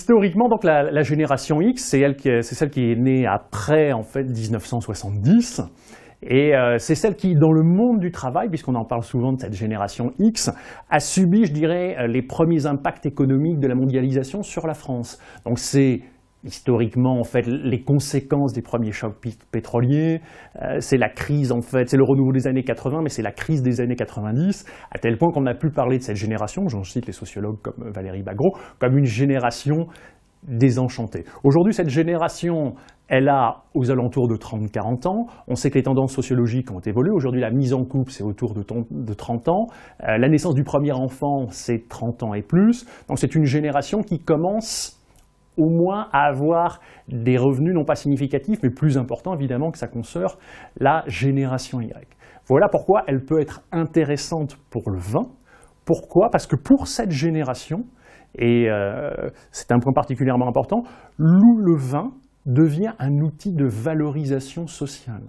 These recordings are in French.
historiquement, donc la génération X, c'est celle qui est née après en fait 1970. Et c'est celle qui, dans le monde du travail, puisqu'on en parle souvent de cette génération X, a subi, je dirais, les premiers impacts économiques de la mondialisation sur la France. Donc c'est historiquement, en fait, les conséquences des premiers chocs pétroliers, c'est la crise, en fait, c'est le renouveau des années 80, mais c'est la crise des années 90, à tel point qu'on a pu parler de cette génération, j'en cite les sociologues comme Valérie Bagreau, comme une génération désenchantée. Aujourd'hui, cette génération, elle a aux alentours de 30-40 ans. On sait que les tendances sociologiques ont évolué. Aujourd'hui, la mise en couple, c'est autour de 30 ans. La naissance du premier enfant, c'est 30 ans et plus. Donc c'est une génération qui commence au moins à avoir des revenus non pas significatifs, mais plus importants évidemment que sa consoeur, la génération Y. Voilà pourquoi elle peut être intéressante pour le vin. Pourquoi? Parce que pour cette génération, et c'est un point particulièrement important, le vin devient un outil de valorisation sociale.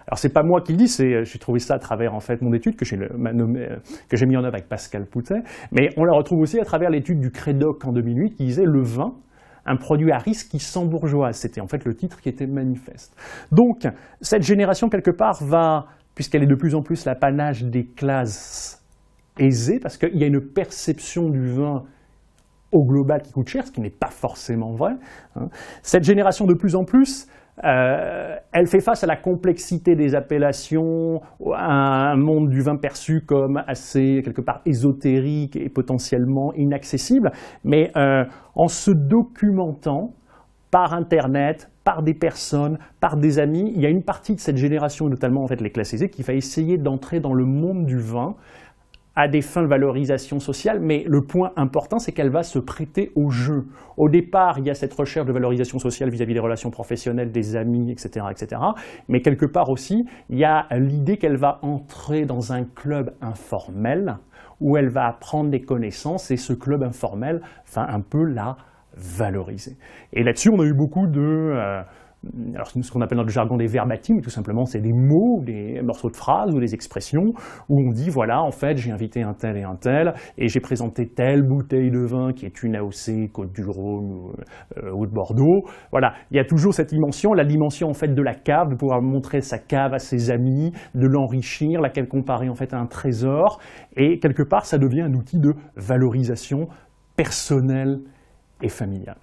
Alors c'est pas moi qui le dis, j'ai trouvé ça à travers en fait mon étude que j'ai mis en œuvre avec Pascal Poutet, mais on la retrouve aussi à travers l'étude du Crédoc en 2008 qui disait le vin, un produit à risque qui s'embourgeoise. C'était en fait le titre qui était manifeste. Donc cette génération quelque part va, puisqu'elle est de plus en plus l'apanage des classes aisées, parce qu'il y a une perception du vin au global qui coûte cher, ce qui n'est pas forcément vrai. Cette génération de plus en plus, elle fait face à la complexité des appellations, à un monde du vin perçu comme assez, quelque part, ésotérique et potentiellement inaccessible, mais en se documentant par Internet, par des personnes, par des amis, il y a une partie de cette génération, notamment en fait les classes aisées, qui va essayer d'entrer dans le monde du vin à des fins de valorisation sociale, mais le point important, c'est qu'elle va se prêter au jeu. Au départ, il y a cette recherche de valorisation sociale vis-à-vis des relations professionnelles, des amis, etc., etc. Mais quelque part aussi, il y a l'idée qu'elle va entrer dans un club informel où elle va apprendre des connaissances et ce club informel va un peu la valoriser. Et là-dessus, on a eu beaucoup de... alors ce qu'on appelle dans le jargon des verbatims, tout simplement, c'est des mots, des morceaux de phrases ou des expressions où on dit, voilà, en fait, j'ai invité un tel, et j'ai présenté telle bouteille de vin qui est une AOC, Côte du Rhône ou de Bordeaux. Voilà, il y a toujours cette dimension, la dimension en fait de la cave, de pouvoir montrer sa cave à ses amis, de l'enrichir, laquelle comparer en fait à un trésor, et quelque part, ça devient un outil de valorisation personnelle et familiale.